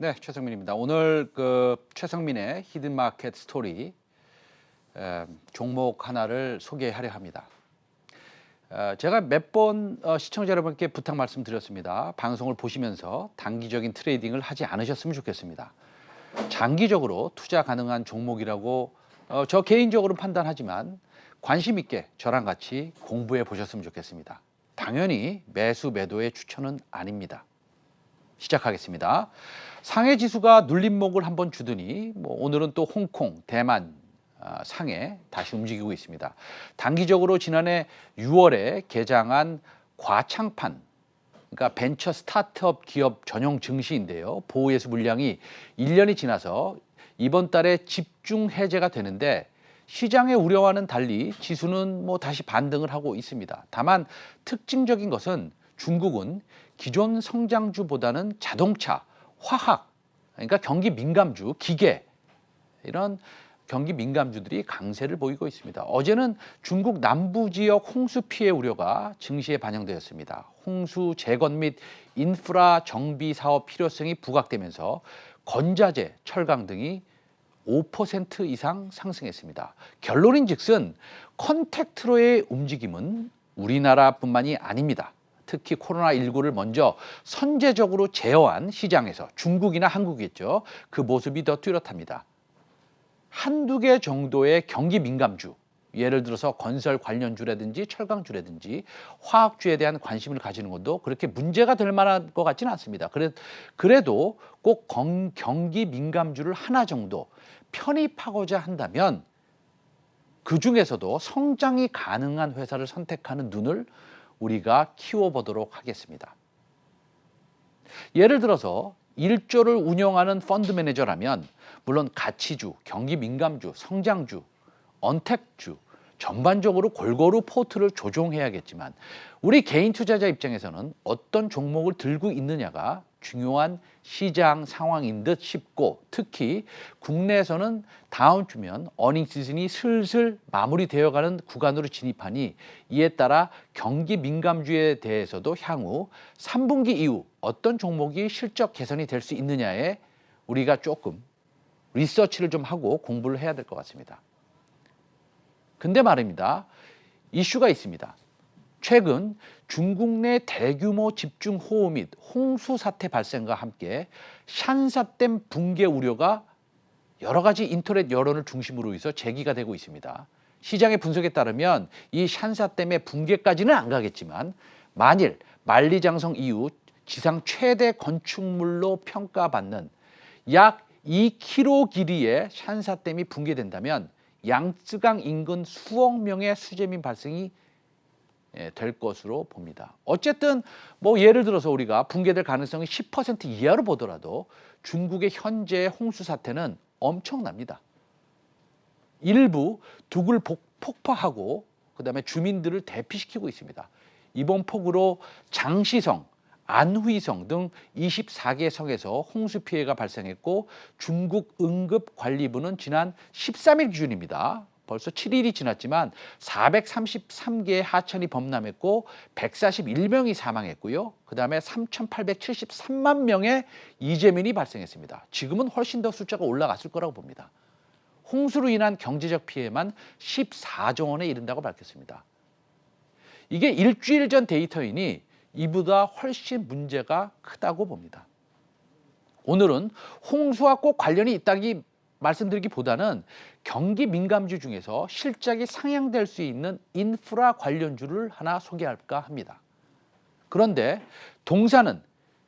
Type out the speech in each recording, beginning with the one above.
네, 최성민입니다. 오늘 최성민의 히든마켓 스토리 종목 하나를 소개하려 합니다. 제가 몇 번 시청자 여러분께 부탁 말씀드렸습니다. 방송을 보시면서 단기적인 트레이딩을 하지 않으셨으면 좋겠습니다. 장기적으로 투자 가능한 종목이라고 저 개인적으로 판단하지만 관심 있게 저랑 같이 공부해 보셨으면 좋겠습니다. 당연히 매수 매도의 추천은 아닙니다. 시작하겠습니다. 상해 지수가 눌림목을 한번 주더니 오늘은 또 홍콩, 대만 상해 다시 움직이고 있습니다. 단기적으로 지난해 6월에 개장한 과창판, 그러니까 벤처 스타트업 기업 전용 증시인데요. 보호예수 물량이 1년이 지나서 이번 달에 집중 해제가 되는데 시장의 우려와는 달리 지수는 다시 반등을 하고 있습니다. 다만 특징적인 것은 중국은 기존 성장주보다는 자동차, 화학, 그러니까 경기 민감주, 기계 이런 경기 민감주들이 강세를 보이고 있습니다. 어제는 중국 남부 지역 홍수 피해 우려가 증시에 반영되었습니다. 홍수 재건 및 인프라 정비 사업 필요성이 부각되면서 건자재, 철강 등이 5% 이상 상승했습니다. 결론인즉슨 컨택트로의 움직임은 우리나라뿐만이 아닙니다. 특히 코로나19를 먼저 선제적으로 제어한 시장에서 중국이나 한국이겠죠. 그 모습이 더 뚜렷합니다. 한두 개 정도의 경기 민감주, 예를 들어서 건설 관련주라든지 철강주라든지 화학주에 대한 관심을 가지는 것도 그렇게 문제가 될 만한 것 같지는 않습니다. 그래도 꼭 경기 민감주를 하나 정도 편입하고자 한다면 그 중에서도 성장이 가능한 회사를 선택하는 눈을 우리가 키워보도록 하겠습니다. 예를 들어서 1조를 운영하는 펀드 매니저라면 물론 가치주, 경기 민감주, 성장주, 언택주 전반적으로 골고루 포트를 조정해야겠지만 우리 개인 투자자 입장에서는 어떤 종목을 들고 있느냐가 중요한 시장 상황인 듯 싶고, 특히 국내에서는 다음 주면 어닝 시즌이 슬슬 마무리되어가는 구간으로 진입하니 이에 따라 경기 민감주에 대해서도 향후 3분기 이후 어떤 종목이 실적 개선이 될 수 있느냐에 우리가 조금 리서치를 좀 하고 공부를 해야 될 것 같습니다. 근데 말입니다. 이슈가 있습니다. 최근 중국 내 대규모 집중호우 및 홍수 사태 발생과 함께 샨사댐 붕괴 우려가 여러 가지 인터넷 여론을 중심으로 해서 제기가 되고 있습니다. 시장의 분석에 따르면 이 샨사댐의 붕괴까지는 안 가겠지만 만일 만리장성 이후 지상 최대 건축물로 평가받는 약 2km 길이의 샨사댐이 붕괴된다면 양쯔강 인근 수억 명의 수재민 발생이 될 것으로 봅니다. 어쨌든 예를 들어서 우리가 붕괴될 가능성이 10% 이하로 보더라도 중국의 현재 홍수 사태는 엄청납니다. 일부 둑을 폭파하고 그다음에 주민들을 대피시키고 있습니다. 이번 폭우로 장시성, 안휘성 등 24개 성에서 홍수 피해가 발생했고 중국 응급관리부는 지난 13일 기준입니다. 벌써 7일이 지났지만 433개의 하천이 범람했고 141명이 사망했고요. 그다음에 3,873만 명의 이재민이 발생했습니다. 지금은 훨씬 더 숫자가 올라갔을 거라고 봅니다. 홍수로 인한 경제적 피해만 14조 원에 이른다고 밝혔습니다. 이게 일주일 전 데이터이니 이보다 훨씬 문제가 크다고 봅니다. 오늘은 홍수와 꼭 관련이 있다기 말씀드리기보다는 경기 민감주 중에서 실적이 상향될 수 있는 인프라 관련주를 하나 소개할까 합니다. 그런데 동사는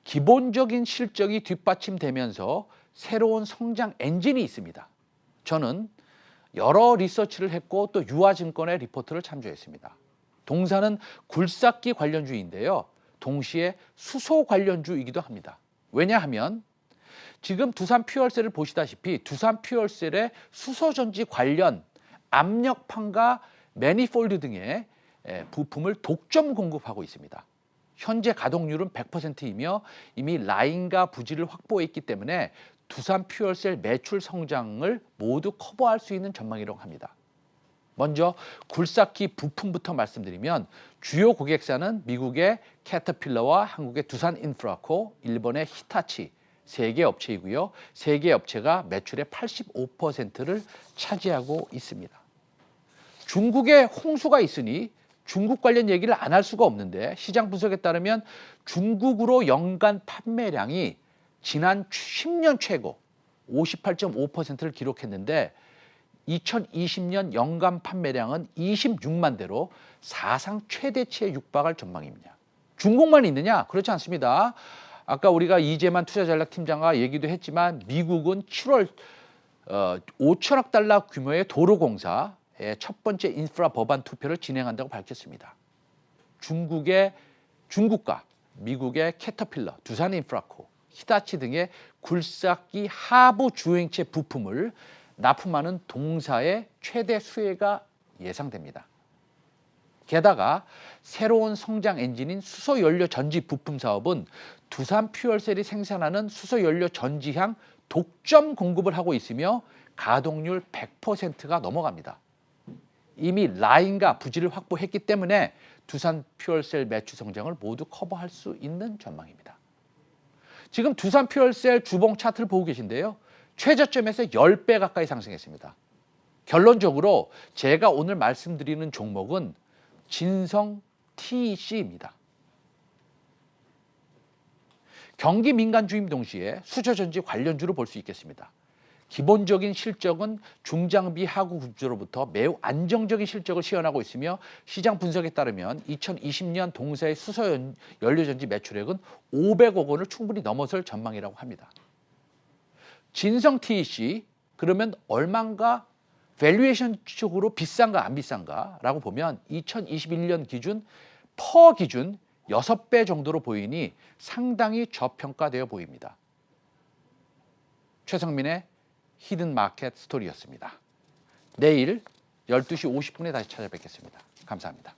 기본적인 실적이 뒷받침되면서 새로운 성장 엔진이 있습니다. 저는 여러 리서치를 했고 또 유아증권의 리포트를 참조했습니다. 동사는 굴삭기 관련주인데요. 동시에 수소 관련주이기도 합니다. 왜냐하면 지금 두산퓨얼셀을 보시다시피 두산퓨얼셀의 수소전지 관련 압력판과 매니폴드 등의 부품을 독점 공급하고 있습니다. 현재 가동률은 100%이며 이미 라인과 부지를 확보했기 때문에 두산퓨얼셀 매출 성장을 모두 커버할 수 있는 전망이라고 합니다. 먼저 굴삭기 부품부터 말씀드리면 주요 고객사는 미국의 캐터필러와 한국의 두산인프라코, 일본의 히타치 3개 업체이고요. 3개 업체가 매출의 85%를 차지하고 있습니다. 중국에 홍수가 있으니 중국 관련 얘기를 안 할 수가 없는데 시장 분석에 따르면 중국으로 연간 판매량이 지난 10년 최고 58.5%를 기록했는데 2020년 연간 판매량은 26만 대로 사상 최대치에 육박할 전망입니다. 중국만 있느냐? 그렇지 않습니다. 아까 우리가 이재만 투자전략팀장과 얘기도 했지만 미국은 7월 5천억 달러 규모의 도로공사의 첫 번째 인프라 법안 투표를 진행한다고 밝혔습니다. 중국과 미국의 캐터필러, 두산인프라코, 히타치 등의 굴삭기 하부 주행체 부품을 납품하는 동사의 최대 수혜가 예상됩니다. 게다가 새로운 성장 엔진인 수소연료 전지 부품 사업은 두산퓨얼셀이 생산하는 수소연료 전지향 독점 공급을 하고 있으며 가동률 100%가 넘어갑니다. 이미 라인과 부지를 확보했기 때문에 두산퓨얼셀 매출 성장을 모두 커버할 수 있는 전망입니다. 지금 두산퓨얼셀 주봉 차트를 보고 계신데요. 최저점에서 10배 가까이 상승했습니다. 결론적으로 제가 오늘 말씀드리는 종목은 진성 TEC입니다. 경기 민감주임 동시에 수저전지 관련주로 볼 수 있겠습니다. 기본적인 실적은 중장비 하구 구조로부터 매우 안정적인 실적을 시현하고 있으며 시장 분석에 따르면 2020년 동사의 수소연료전지 매출액은 500억 원을 충분히 넘어설 전망이라고 합니다. 진성 TEC 그러면 얼마인가 밸류에이션 쪽으로 비싼가 안 비싼가 라고 보면 2021년 기준 퍼 기준 6배 정도로 보이니 상당히 저평가되어 보입니다. 최성민의 히든 마켓 스토리였습니다. 내일 12시 50분에 다시 찾아뵙겠습니다. 감사합니다.